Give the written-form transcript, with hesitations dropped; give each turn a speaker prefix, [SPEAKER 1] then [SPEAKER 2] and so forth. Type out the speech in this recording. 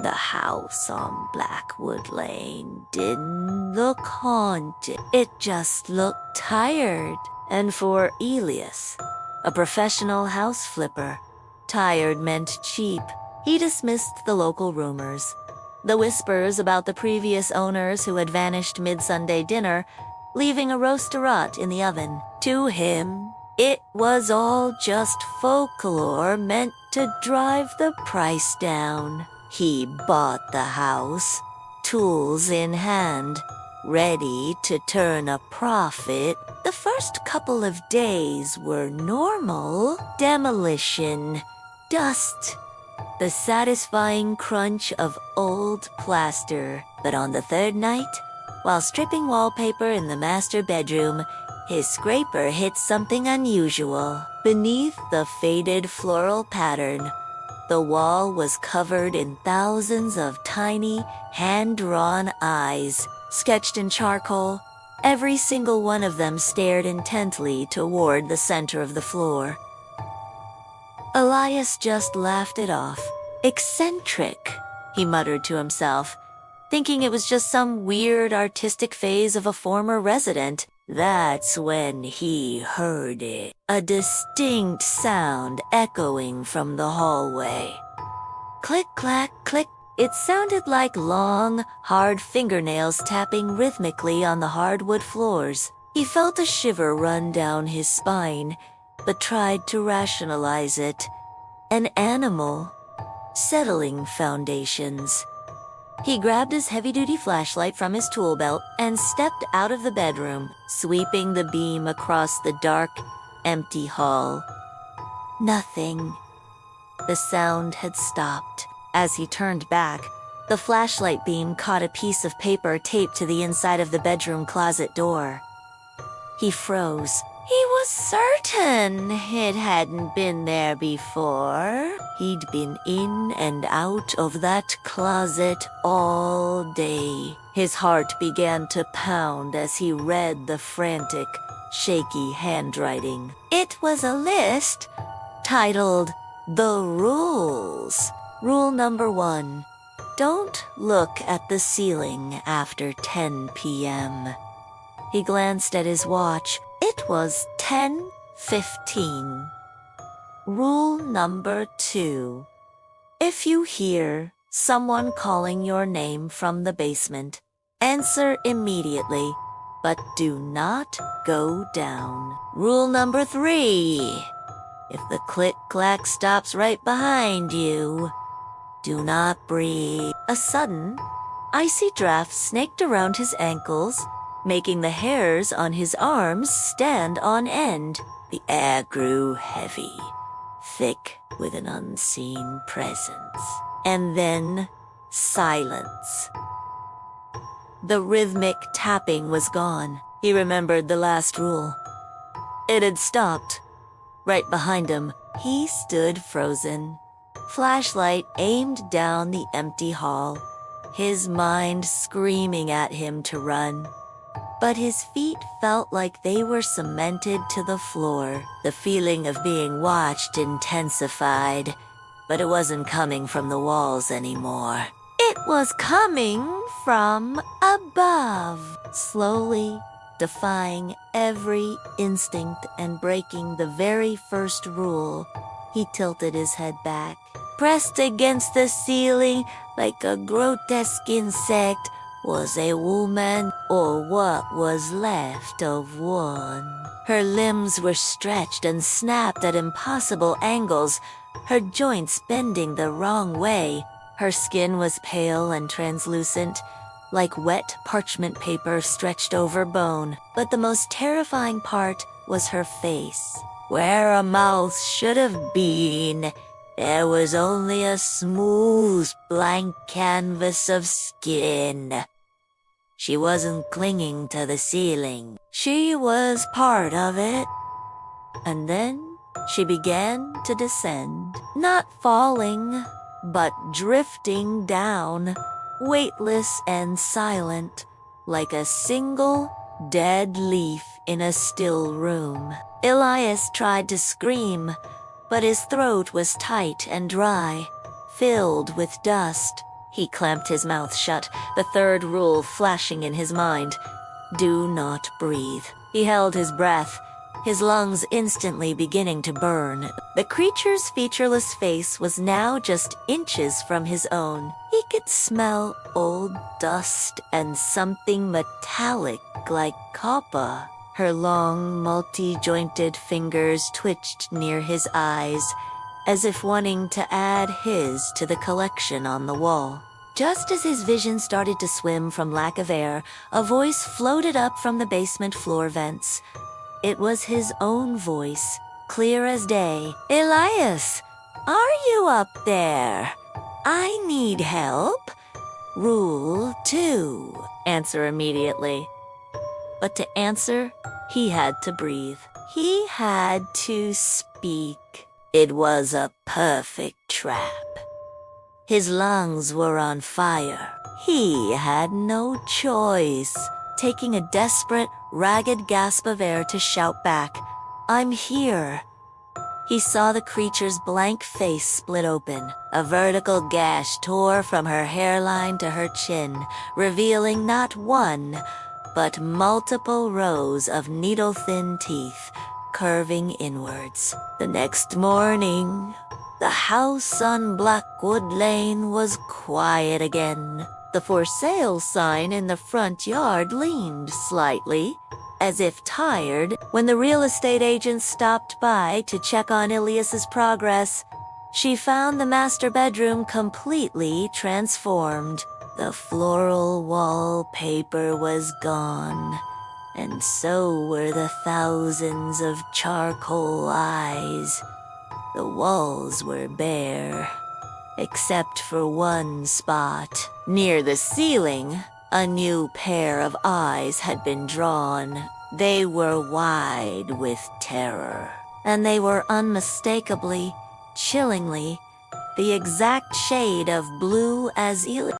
[SPEAKER 1] The house on Blackwood Lane didn't look haunted. It just looked tired. And for Elias, a professional house flipper, tired meant cheap. He dismissed the local rumors. The whispers about the previous owners who had vanished mid-Sunday dinner, leaving a roasterette in the oven. To him, it was all just folklore meant to drive the price down. He bought the house, tools in hand, ready to turn a profit. The first couple of days were normal. Demolition, dust, the satisfying crunch of old plaster. But on the third night, while stripping wallpaper in the master bedroom, his scraper hit something unusual. Beneath the faded floral pattern, the wall was covered in thousands of tiny, hand-drawn eyes, sketched in charcoal. Every single one of them stared intently toward the center of the floor. Elias just laughed it off. Eccentric, he muttered to himself, thinking it was just some weird artistic phase of a former resident. That's when he heard it. A distinct sound echoing from the hallway. Click, clack, click. It sounded like long, hard fingernails tapping rhythmically on the hardwood floors. He felt a shiver run down his spine, but tried to rationalize it. An animal, settling foundations. He grabbed his heavy-duty flashlight from his tool belt and stepped out of the bedroom, sweeping the beam across the dark, empty hall. Nothing. The sound had stopped. As he turned back, the flashlight beam caught a piece of paper taped to the inside of the bedroom closet door. He froze. He was certain it hadn't been there before. He'd been in and out of that closet all day. His heart began to pound as he read the frantic, shaky handwriting. It was a list titled The Rules. Rule number 1. Don't look at the ceiling after 10 p.m. He glanced at his watch. It was 10:15. Rule number 2. If you hear someone calling your name from the basement, answer immediately, but do not go down. Rule number 3. If the click-clack stops right behind you, do not breathe. A sudden, icy draft snaked around his ankles, making the hairs on his arms stand on end. The air grew heavy, thick with an unseen presence. And then, silence. The rhythmic tapping was gone. He remembered the last rule. It had stopped. Right behind him, he stood frozen, flashlight aimed down the empty hall, his mind screaming at him to run. But his feet felt like they were cemented to the floor. The feeling of being watched intensified, but it wasn't coming from the walls anymore. It was coming from above, slowly, defying every instinct and breaking the very first rule. He tilted his head back. Pressed against the ceiling like a grotesque insect was a woman, or what was left of one. Her limbs were stretched and snapped at impossible angles, her joints bending the wrong way. Her skin was pale and translucent, like wet parchment paper stretched over bone. But the most terrifying part was her face. Where a mouth should have been, there was only a smooth, blank canvas of skin. She wasn't clinging to the ceiling. She was part of it. And then she began to descend, not falling, but drifting down, weightless and silent, like a single dead leaf in a still room. Elias tried to scream, but his throat was tight and dry, filled with dust. He clamped his mouth shut, the third rule flashing in his mind. Do not breathe. He held his breath, his lungs instantly beginning to burn. The creature's featureless face was now just inches from his own. He could smell old dust and something metallic like copper. Her long, multi-jointed fingers twitched near his eyes, as if wanting to add his to the collection on the wall. Just as his vision started to swim from lack of air, a voice floated up from the basement floor vents. It was his own voice, clear as day. "Elias, are you up there? I need help." "Rule 2, answer immediately." But to answer, he had to breathe. He had to speak. It was a perfect trap. His lungs were on fire. He had no choice. Taking a desperate, ragged gasp of air to shout back, "I'm here." He saw the creature's blank face split open. A vertical gash tore from her hairline to her chin, revealing not one, but multiple rows of needle-thin teeth curving inwards. The next morning, the house on Blackwood Lane was quiet again. The for sale sign in the front yard leaned slightly, as if tired, when the real estate agent stopped by to check on Elias's progress. She found the master bedroom completely transformed. The floral wallpaper was gone, and so were the thousands of charcoal eyes. The walls were bare, except for one spot. Near the ceiling, a new pair of eyes had been drawn. They were wide with terror, and they were unmistakably, chillingly, the exact shade of blue as Elias.